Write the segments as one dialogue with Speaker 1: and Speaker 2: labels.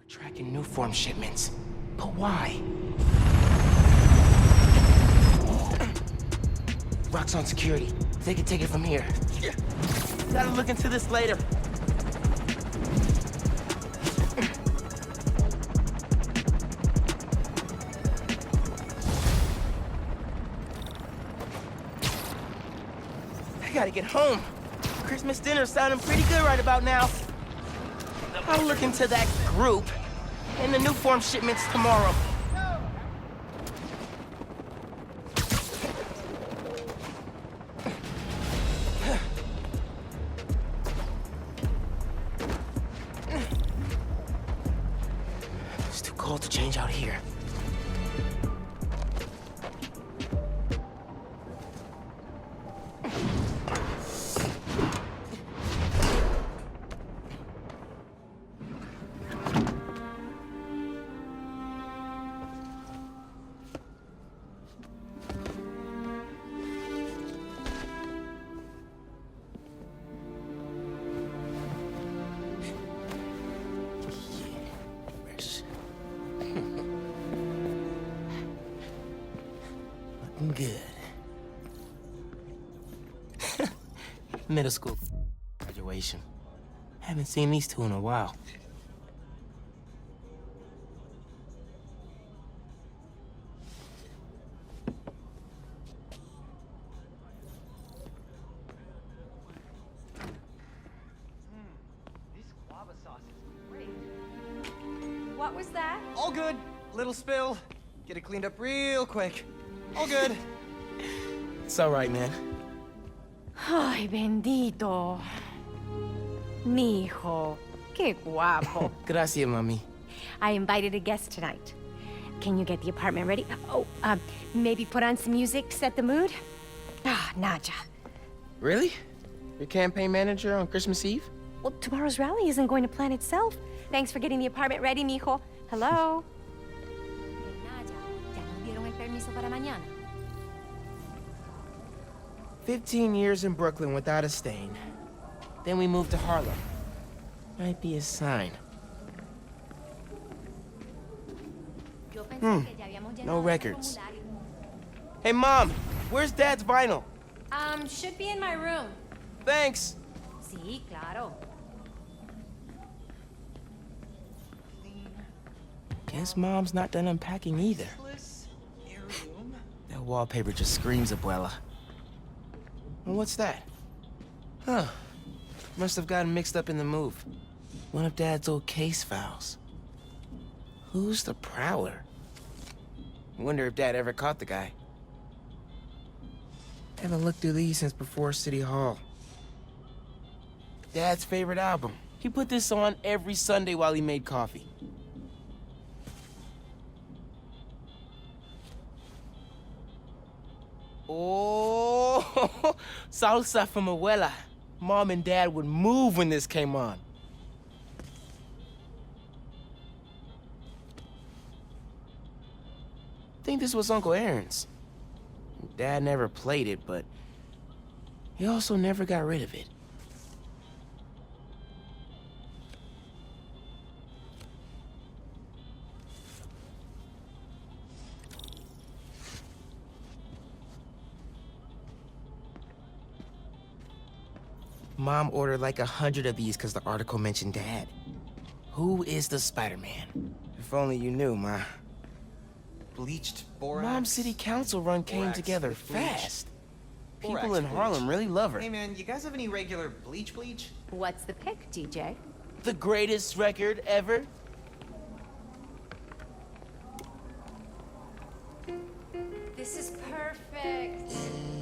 Speaker 1: Tracking new form shipments. But why? Rock's on security. They can take it from here. Gotta look into this later. I gotta get home. Christmas dinner's sounding pretty good right about now. I'll look into that group and the new form shipments tomorrow. It's too cold to change out here. Good. Middle school graduation. Haven't seen these two in a while.
Speaker 2: This guava sauce is great.
Speaker 3: What was that?
Speaker 2: All good. Little spill. Get it cleaned up real quick. All good.
Speaker 1: It's all right, man.
Speaker 3: Ay, bendito. Mi hijo. Qué guapo.
Speaker 1: Gracias, mami.
Speaker 3: I invited a guest tonight. Can you get the apartment ready? Oh, maybe put on some music, set the mood? Ah, Naja.
Speaker 1: Really? Your campaign manager on Christmas Eve?
Speaker 3: Well, tomorrow's rally isn't going to plan itself. Thanks for getting the apartment ready, mijo. Hello? Naja, ya nos dieron el permiso para mañana.
Speaker 1: 15 years in Brooklyn without a stain. Then we moved to Harlem. Might be a sign. No records. Hey, Mom! Where's Dad's vinyl?
Speaker 3: Should be in my room.
Speaker 1: Thanks!
Speaker 3: Sí, claro.
Speaker 1: Guess Mom's not done unpacking either. That wallpaper just screams Abuela. Well, what's that? Huh. Must have gotten mixed up in the move. One of Dad's old case files. Who's the Prowler? Wonder if Dad ever caught the guy. Haven't looked through these since before City Hall. Dad's favorite album. He put this on every Sunday while he made coffee. Oh, salsa from Abuela. Mom and Dad would move when this came on. I think this was Uncle Aaron's. Dad never played it, but he also never got rid of it. Mom ordered like 100 of these because the article mentioned Dad. Who is the Spider-Man? If only you knew, Ma.
Speaker 2: Bleached borax.
Speaker 1: Mom's city council run came
Speaker 2: Borax
Speaker 1: together
Speaker 2: with bleach.
Speaker 1: fast.
Speaker 2: Borax
Speaker 1: People in
Speaker 2: bleach.
Speaker 1: Harlem really love her.
Speaker 2: Hey man, you guys have any regular bleach?
Speaker 3: What's the pick, DJ?
Speaker 1: The greatest record ever.
Speaker 3: This is perfect.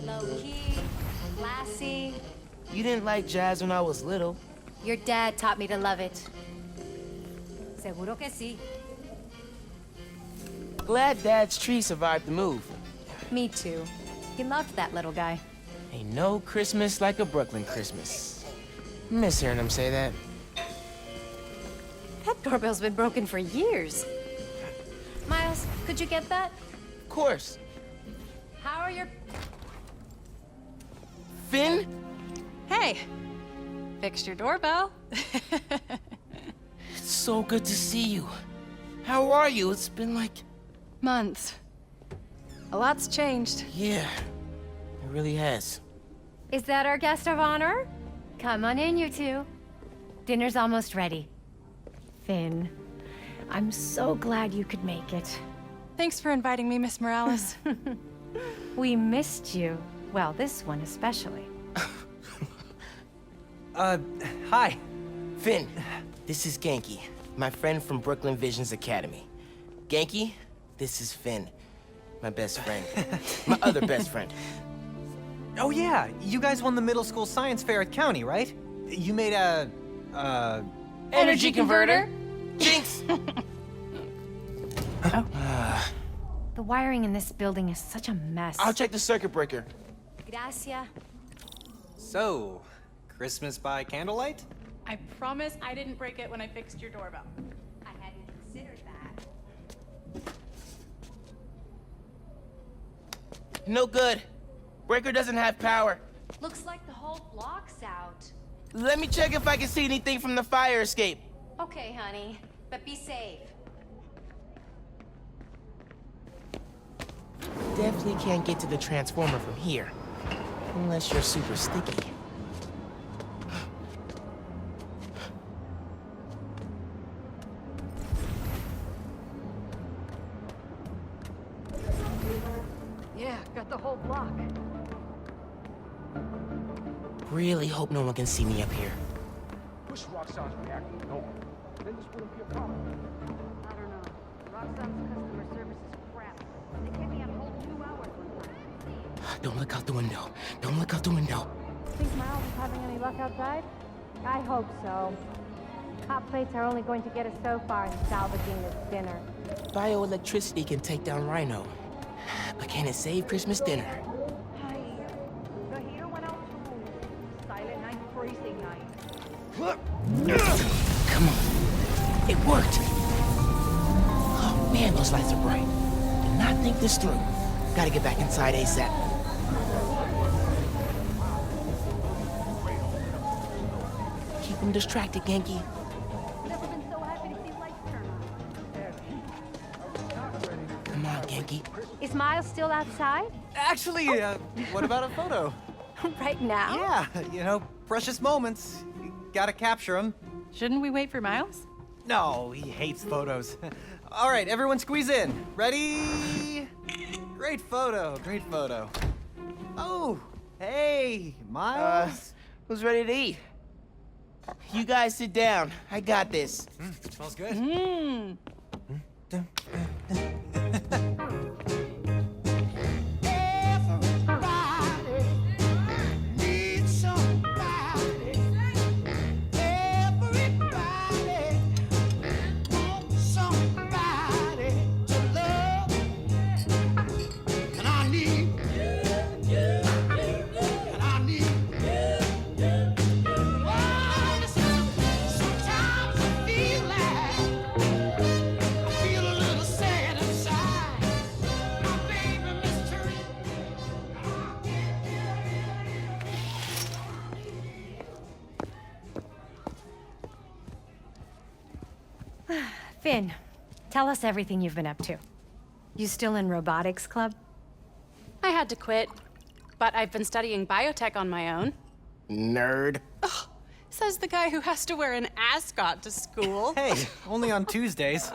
Speaker 3: Low-key, classy.
Speaker 1: You didn't like jazz when I was little.
Speaker 3: Your dad taught me to love it. Seguro que sí.
Speaker 1: Glad Dad's tree survived the move.
Speaker 3: Me too. He loved that little guy.
Speaker 1: Ain't no Christmas like a Brooklyn Christmas. Miss hearing him say that.
Speaker 3: That doorbell's been broken for years. Miles, could you get that?
Speaker 1: Of course.
Speaker 3: How are your...
Speaker 1: Finn?
Speaker 4: Hey, fixed your doorbell.
Speaker 1: It's So good to see you. How are you? It's been like...
Speaker 4: Months. A lot's changed.
Speaker 1: Yeah, it really has.
Speaker 3: Is that our guest of honor? Come on in, you two. Dinner's almost ready. Finn, I'm so glad you could make it.
Speaker 4: Thanks for inviting me, Miss Morales.
Speaker 3: We missed you. Well, this one especially.
Speaker 2: Hi.
Speaker 1: Finn, this is Genki, my friend from Brooklyn Visions Academy. Genki, this is Finn, my best friend. My other best friend.
Speaker 2: Oh yeah, you guys won the middle school science fair at County, right? You made a,
Speaker 4: Energy converter?
Speaker 1: Jinx!
Speaker 3: The wiring in this building is such a mess.
Speaker 1: I'll check the circuit breaker.
Speaker 3: Gracias.
Speaker 2: So, Christmas by candlelight?
Speaker 5: I promise I didn't break it when I fixed your doorbell.
Speaker 3: I hadn't considered that.
Speaker 1: No good. Breaker doesn't have power.
Speaker 3: Looks like the whole block's out.
Speaker 1: Let me check if I can see anything from the fire escape.
Speaker 3: Okay, honey, but be safe.
Speaker 1: Definitely can't get to the transformer from here. Unless you're super sticky.
Speaker 3: Yeah, got the whole block.
Speaker 1: Really hope no one can see me up here.
Speaker 6: Push Roxanne's reactor over. Then this wouldn't be a problem.
Speaker 7: I don't know. Roxanne's customer service is crap. They kept me on hold 2 hours one time.
Speaker 1: Don't look out the window. Don't look out the window.
Speaker 3: Think Miles is having any luck outside? I hope so. Hot plates are only going to get us so far in salvaging this dinner.
Speaker 1: Bioelectricity can take down Rhino. But can it save Christmas dinner?
Speaker 7: Hi. The heater went out too. Silent night, freezing night.
Speaker 1: Come on. It worked. Oh man, those lights are bright. Did not think this through. Gotta get back inside ASAP. Keep them distracted, Genki.
Speaker 7: Never been so happy to see lights turn on.
Speaker 1: Come on, Genki.
Speaker 3: Is Miles still outside?
Speaker 2: Actually, what about a photo?
Speaker 3: Right now?
Speaker 2: Yeah, you know, precious moments. You gotta capture them.
Speaker 4: Shouldn't we wait for Miles?
Speaker 2: No, he hates photos. All right, everyone squeeze in. Ready? Great photo, great photo. Oh, hey, Miles.
Speaker 1: Who's ready to eat? You guys sit down. I got this.
Speaker 2: Smells good.
Speaker 3: Finn, tell us everything you've been up to. You still in robotics club?
Speaker 5: I had to quit, but I've been studying biotech on my own.
Speaker 1: Nerd.
Speaker 5: Says the guy who has to wear an ascot to school.
Speaker 2: Hey, only on Tuesdays.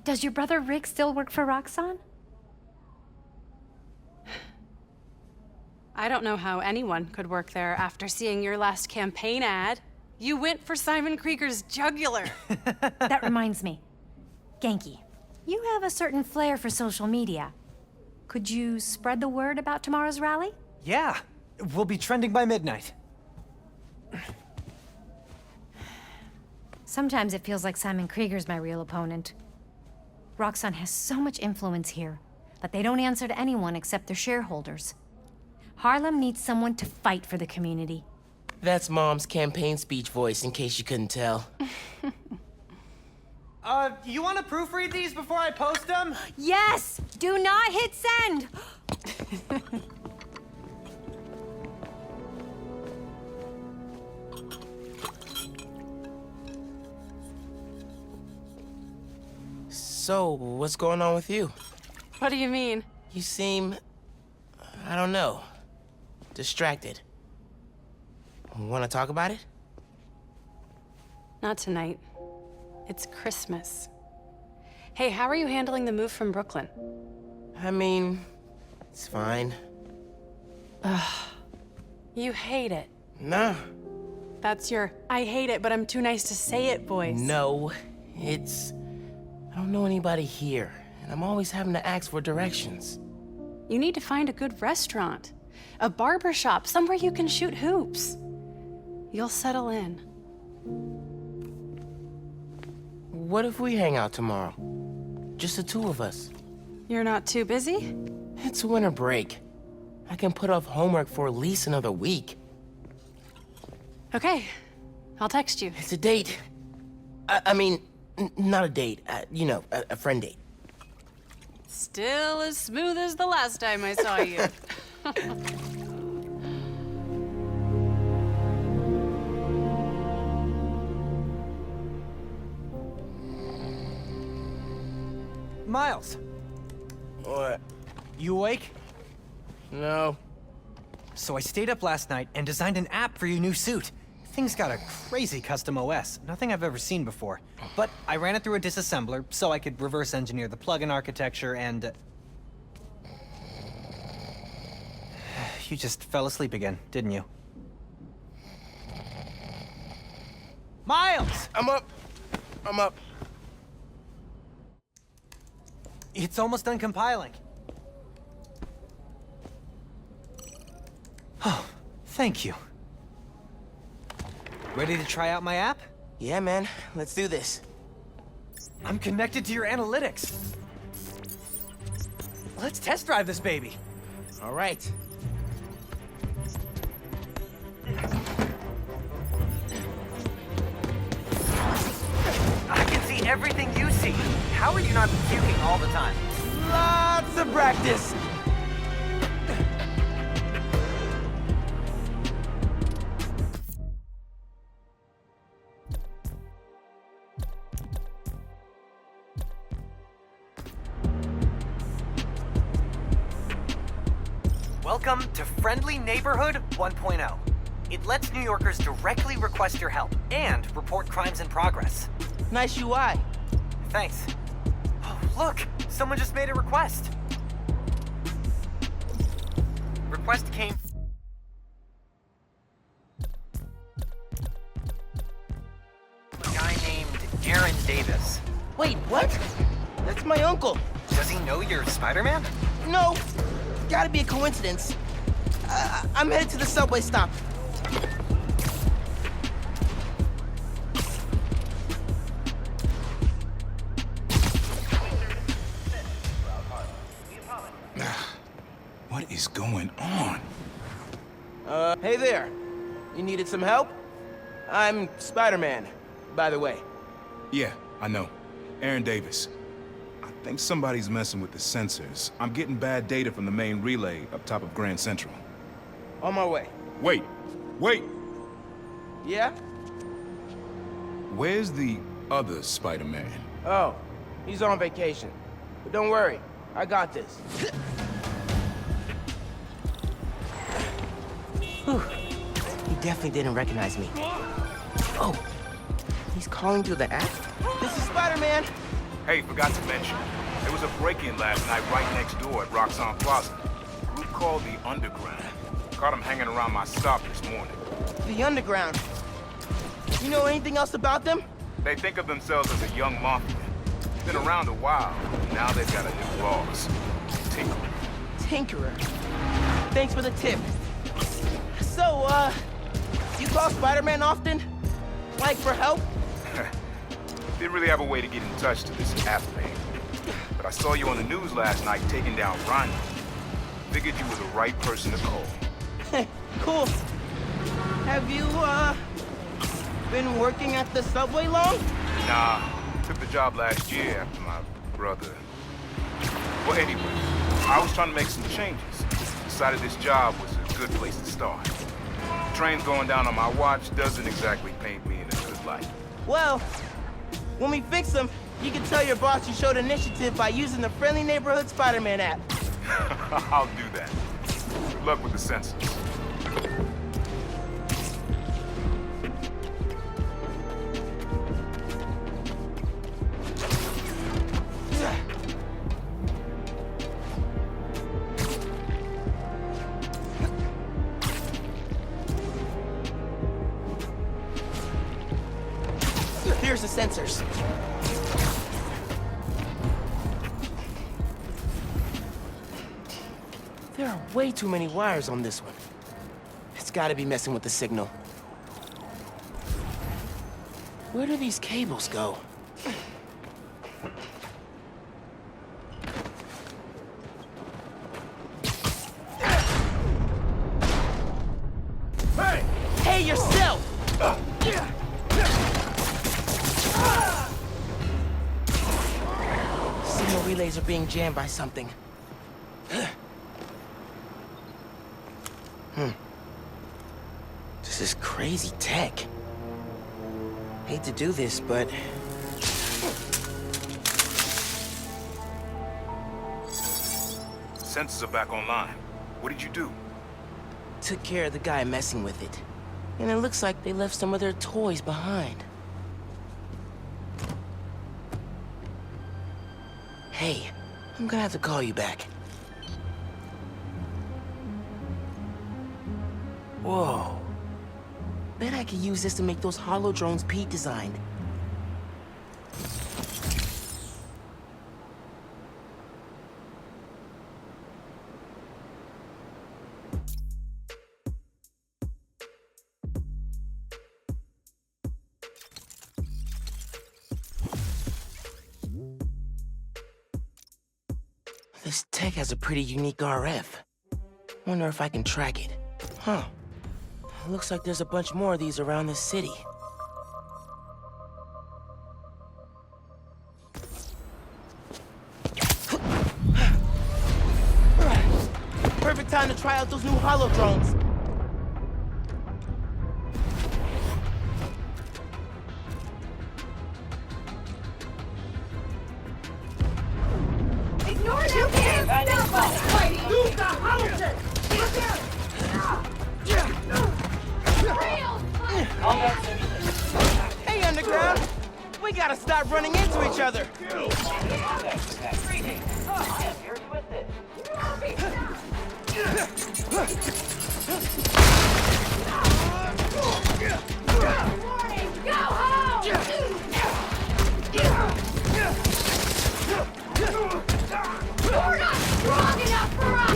Speaker 3: Does your brother Rick still work for Roxanne?
Speaker 5: I don't know how anyone could work there after seeing your last campaign ad. You went for Simon Krieger's jugular.
Speaker 3: That reminds me. Genki, you have a certain flair for social media. Could you spread the word about tomorrow's rally?
Speaker 2: Yeah, we'll be trending by midnight.
Speaker 3: Sometimes it feels like Simon Krieger's my real opponent. Roxanne has so much influence here, but they don't answer to anyone except their shareholders. Harlem needs someone to fight for the community.
Speaker 1: That's Mom's campaign speech voice, in case you couldn't tell.
Speaker 2: You want to proofread these before I post them?
Speaker 3: Yes! Do not hit send!
Speaker 1: So, what's going on with you?
Speaker 5: What do you mean?
Speaker 1: You seem... I don't know. Distracted. Want to talk about it?
Speaker 5: Not tonight. It's Christmas. Hey, how are you handling the move from Brooklyn?
Speaker 1: I mean, it's fine.
Speaker 5: You hate it.
Speaker 1: Nah.
Speaker 5: That's your I hate it, but I'm too nice to say it voice.
Speaker 1: No, it's... I don't know anybody here, and I'm always having to ask for directions.
Speaker 5: You need to find a good restaurant, a barber shop, somewhere you can shoot hoops. You'll settle in.
Speaker 1: What if we hang out tomorrow? Just the two of us.
Speaker 5: You're not too busy?
Speaker 1: It's winter break. I can put off homework for at least another week.
Speaker 5: Okay, I'll text you.
Speaker 1: It's a date. I mean, not a date. You know, a friend date.
Speaker 5: Still as smooth as the last time I saw you.
Speaker 2: Miles,
Speaker 1: What?
Speaker 2: you awake?
Speaker 1: No.
Speaker 2: So I stayed up last night and designed an app for your new suit. Thing's got a crazy custom OS, nothing I've ever seen before. But I ran it through a disassembler so I could reverse engineer the plugin architecture and... You just fell asleep again, didn't you? Miles!
Speaker 1: I'm up. I'm up.
Speaker 2: It's almost done compiling. Oh, thank you. Ready to try out my app?
Speaker 1: Yeah, man. Let's do this.
Speaker 2: I'm connected to your analytics. Let's test drive this baby.
Speaker 1: All right.
Speaker 2: I can see everything you see. How are you not puking all the time?
Speaker 1: Lots of practice.
Speaker 2: Welcome to Friendly Neighborhood 1.0. It lets New Yorkers directly request your help and report crimes in progress.
Speaker 1: Nice UI.
Speaker 2: Thanks. Oh, look! Someone just made a request. Request came... a guy named Aaron Davis.
Speaker 1: Wait, what? That's my uncle.
Speaker 2: Does he know you're Spider-Man?
Speaker 1: No. Gotta be a coincidence. I'm headed to the subway stop.
Speaker 8: What is going on?
Speaker 1: Hey there. You needed some help? I'm Spider-Man, by the way.
Speaker 8: Yeah, I know. Aaron Davis. I think somebody's messing with the sensors. I'm getting bad data from the main relay up top of Grand Central.
Speaker 1: On my way.
Speaker 8: Wait! Wait!
Speaker 1: Yeah?
Speaker 8: Where's the other Spider-Man?
Speaker 1: Oh, he's on vacation. But don't worry, I got this. Whew. He definitely didn't recognize me. Oh, he's calling through the app? This is Spider-Man!
Speaker 8: Hey, forgot to mention. There was a break-in last night right next door at Roxanne Plaza. A group called the Underground. Caught him hanging around my stop this morning.
Speaker 1: The Underground. You know anything else about them?
Speaker 8: They think of themselves as a young mafia. Been around a while. Now they've got a new boss. Tinkerer.
Speaker 1: Tinkerer. Thanks for the tip. So, you call Spider-Man often? Like, for help?
Speaker 8: Didn't really have a way to get in touch to this app thing. But I saw you on the news last night taking down Ronnie. Figured you were the right person to call.
Speaker 1: Cool. Have you, been working at the subway long?
Speaker 8: Nah, took the job last year after my brother. Well, anyway, I was trying to make some changes. Decided this job was a good place to start. Trains going down on my watch doesn't exactly paint me in a good light.
Speaker 1: Well, when we fix them, You can tell your boss you showed initiative by using the Friendly Neighborhood Spider-Man app.
Speaker 8: I'll do that. Good luck with the sensors.
Speaker 1: Here's the sensors. There are way too many wires on this one. It's gotta be messing with the signal. Where do these cables go?
Speaker 6: Hey!
Speaker 1: Hey, yourself! Signal relays are being jammed by something. This is crazy tech. Hate to do this, but...
Speaker 8: Sensors are back online. What did you do?
Speaker 1: Took care of the guy messing with it. And it looks like they left some of their toys behind. Hey, I'm gonna have to call you back. Whoa. Bet I could use this to make those holo drones Pete designed. This tech has a pretty unique RF. Wonder if I can track it. Huh. Looks like there's a bunch more of these around the city. Perfect time to try out those new holo drones.
Speaker 7: Ignore them kids! Use the houses!
Speaker 1: Hey, Underground! We gotta stop running into each other!
Speaker 7: Warning! Go home! You're not strong enough for us!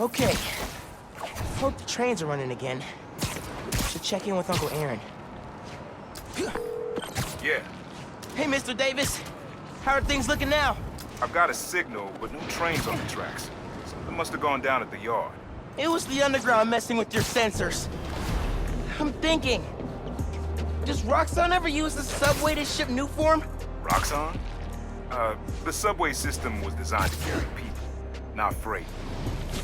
Speaker 1: Okay. Hope the trains are running again. Should check in with Uncle Aaron.
Speaker 8: Yeah,
Speaker 1: Hey, Mr. Davis. How are things looking now?
Speaker 8: I've got a signal, but no trains on the tracks. Something must have gone down at the yard.
Speaker 1: It was the Underground messing with your sensors. I'm thinking, does Roxxon ever use the subway to ship new form?
Speaker 8: Roxxon? The subway system was designed to carry people, not freight.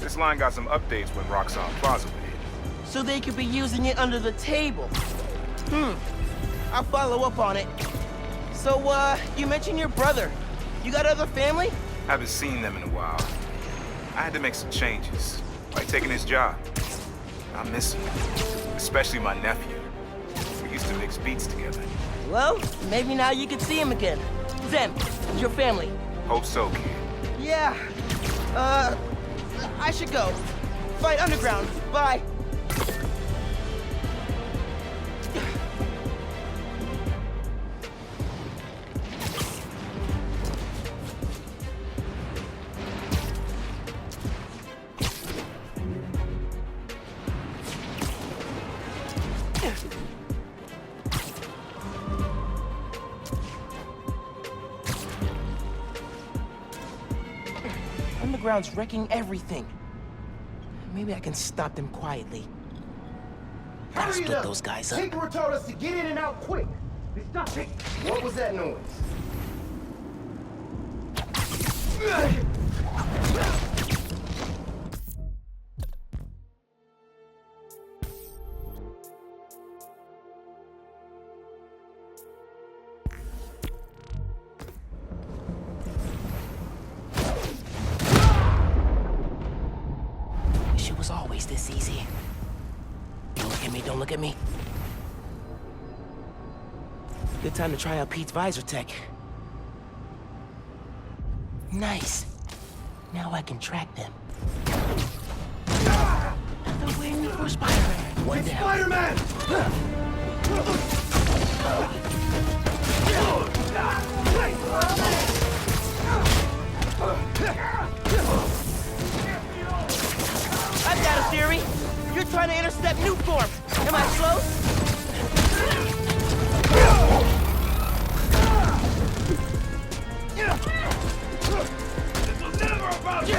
Speaker 8: This line got some updates when Roxxon Plaza went in.
Speaker 1: So they could be using it under the table. I'll follow up on it. So, you mentioned your brother. You got other family?
Speaker 8: Haven't seen them in a while. I had to make some changes, like taking his job. I miss him. especially my nephew. We used to mix beats together.
Speaker 9: Well, maybe now you can see him again. Zen, your family.
Speaker 8: Hope so, kid.
Speaker 9: Yeah. I should go. Fight underground. Bye.
Speaker 1: Underground's wrecking everything. Maybe I can stop them quietly. Gotta
Speaker 6: Hurry it
Speaker 1: split
Speaker 6: up.
Speaker 1: those guys up.
Speaker 6: Tinkerer told us to get in and out quick. Stop it. What was that noise?
Speaker 1: Wish it was always this easy. Don't look at me, don't look at me. Good time to try out Pete's visor tech. Nice. Now I can track them. They're waiting for Spider-Man. One down.
Speaker 6: Spider-Man!
Speaker 9: I've got a theory. You're trying to intercept new form. Am I close?
Speaker 6: This was never about you!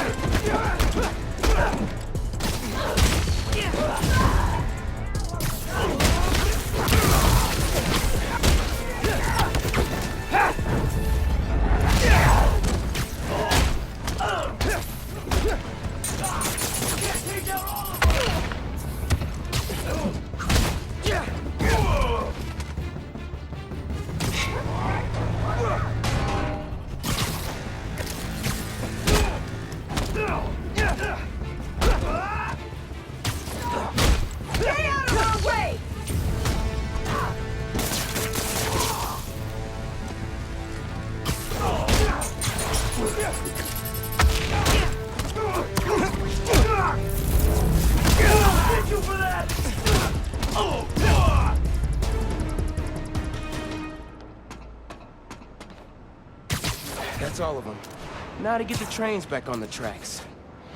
Speaker 1: That's all of them. Now to get the trains back on the tracks.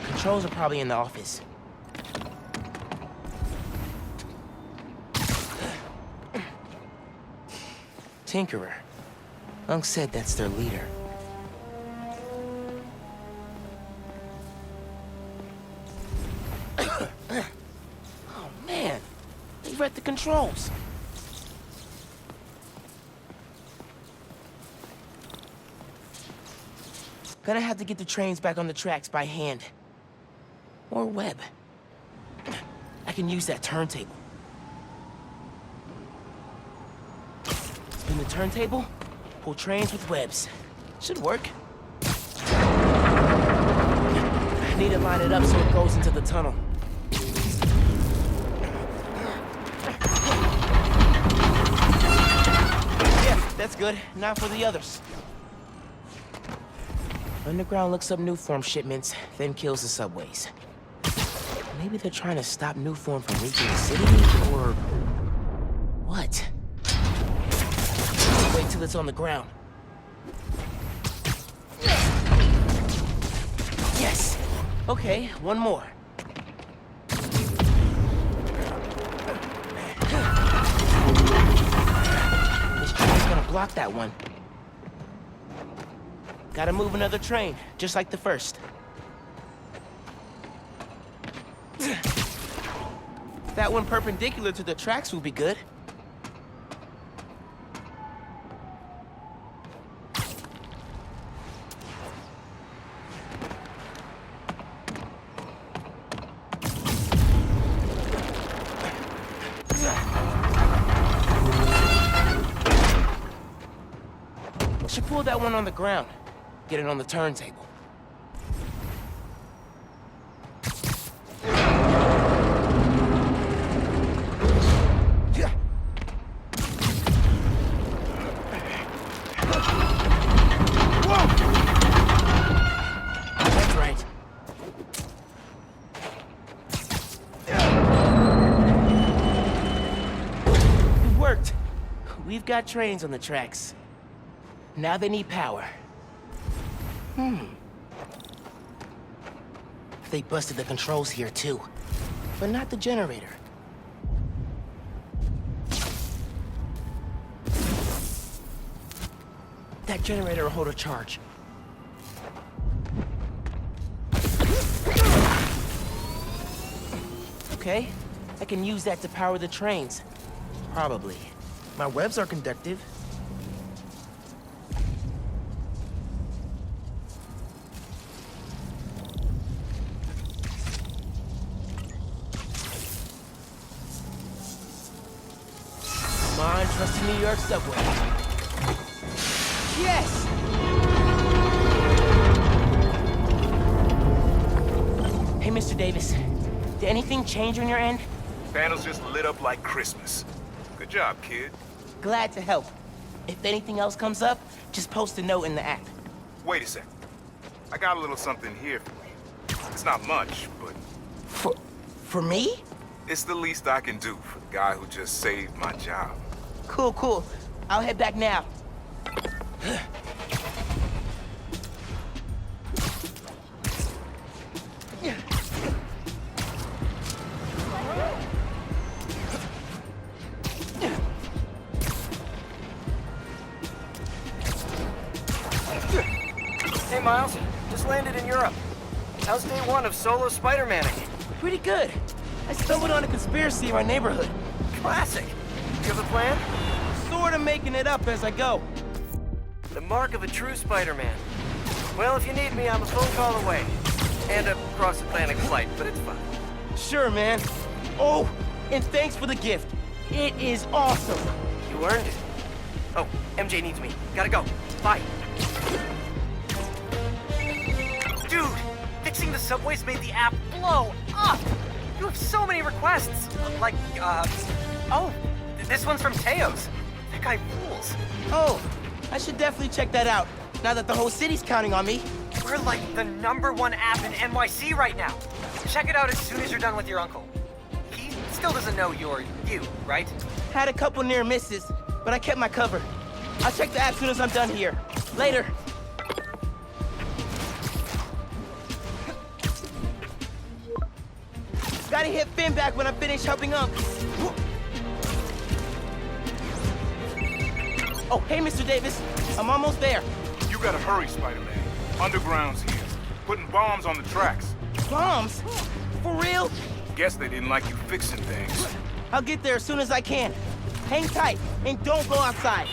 Speaker 1: Controls are probably in the office. Tinkerer. Unc said that's their leader. Oh man, they read the controls. Gonna have to get the trains back on the tracks by hand. Or web. I can use that turntable. Spin the turntable, pull trains with webs. Should work. I need to line it up so it goes into the tunnel. Yeah, that's good. Now for the others. Underground looks up Newform shipments, then kills the subways. Maybe they're trying to stop Newform from reaching the city, or... what? Wait till it's on the ground. Yes! Okay, one more. This train's gonna block that one. Gotta move another train, just like the first. That one perpendicular to the tracks will be good. Should pull that one on the ground. Get it on the turntable. we've got trains on the tracks. Now they need power. They busted the controls here too, but not the generator. That generator will hold a charge. Okay, I can use that to power the trains. Probably. My webs are conductive. Come on, trust the New York subway. Yes! Hey, Mr. Davis. Did anything change on your end?
Speaker 8: Panels just lit up like Christmas. Good job, kid.
Speaker 1: Glad to help. If anything else comes up, just post a note in the app.
Speaker 8: Wait a sec. I got a little something here for you. It's not much, but
Speaker 1: For me?
Speaker 8: it's the least I can do for the guy who just saved my job.
Speaker 1: Cool, cool. I'll head back now.
Speaker 9: Hey, Miles. Just landed in Europe. How's day one of solo Spider-Manning?
Speaker 1: Pretty good. I stumbled on a conspiracy in my neighborhood.
Speaker 9: Classic. You have a plan?
Speaker 1: Sort of making it up as I go.
Speaker 9: The mark of a true Spider-Man. Well, if you need me, I'm a phone call away. And a cross-Atlantic flight, but it's fine.
Speaker 1: Sure, man. Oh, and thanks for the gift. It is awesome.
Speaker 9: You earned it. Oh, MJ needs me. Gotta go. Bye.
Speaker 2: Dude, fixing the subways made the app blow up! You have so many requests! Like, oh, this one's from Teos. That guy rules.
Speaker 1: Oh, I should definitely check that out, now that the whole city's counting on me.
Speaker 2: We're like the #1 app in NYC right now. Check it out as soon as you're done with your uncle. He still doesn't know you're you, right?
Speaker 1: Had a couple near misses, but I kept my cover. I'll check the app as soon as I'm done here. Later. Gotta hit Finn back when I finish helping Unc. Oh, hey, Mr. Davis. I'm almost there.
Speaker 8: You gotta hurry, Spider-Man. Underground's here. Putting bombs on the tracks.
Speaker 1: Bombs? For real?
Speaker 8: Guess they didn't like you fixing things.
Speaker 1: I'll get there as soon as I can. Hang tight and don't go outside.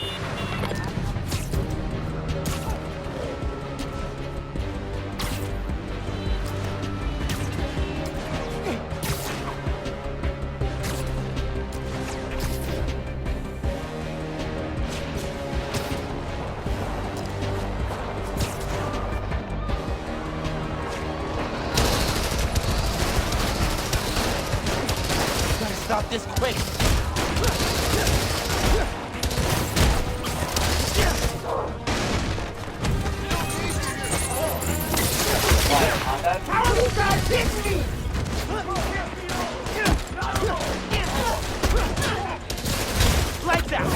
Speaker 1: Gotta stop this quick. How are you guys hitting me? Lights out!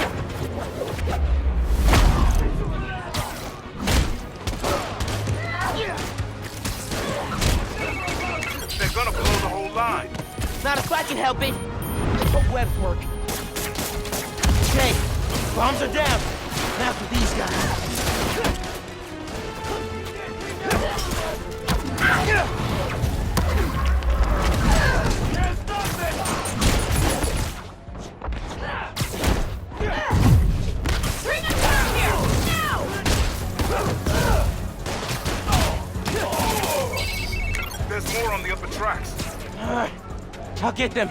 Speaker 8: They're gonna blow the whole line.
Speaker 1: Not if I can help it. Hope webs work. Okay, bombs are down. Now for these guys.
Speaker 7: Bring it down here! Now!
Speaker 8: There's more on the upper tracks.
Speaker 1: I'll get them.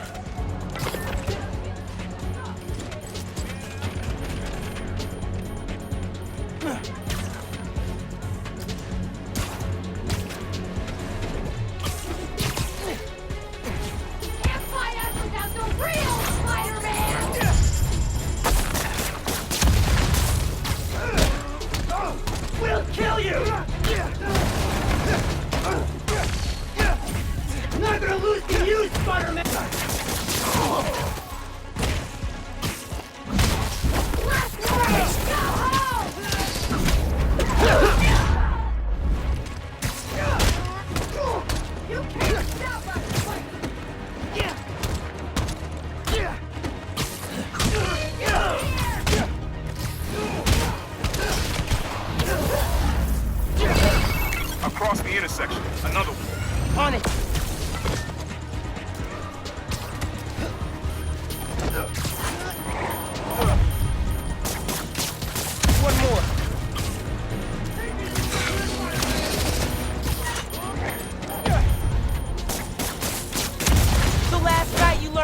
Speaker 7: Can't fight us without the real Spider-Man!
Speaker 9: We'll kill you! Not gonna lose to you, Spider-Man!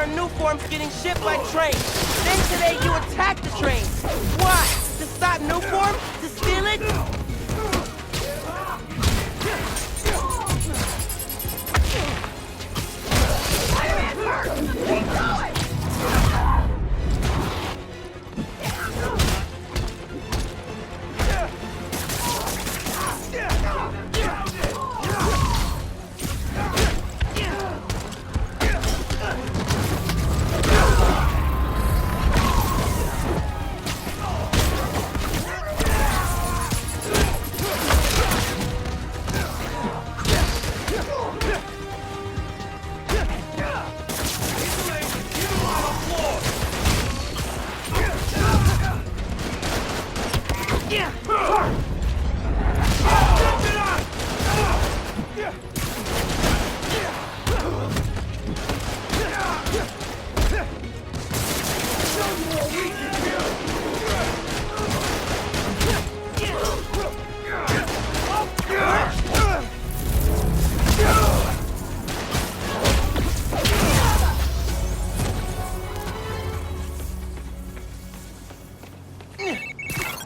Speaker 10: our new forms getting shipped by train. Then today you attacked the train. Why? To stop new form? To steal it?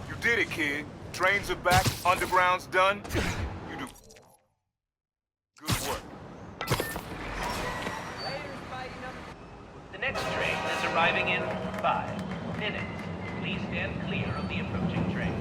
Speaker 8: You did it, kid. Trains are back, underground's done. You do good work.
Speaker 11: The next train is arriving in 5 minutes. Please stand clear of the approaching train.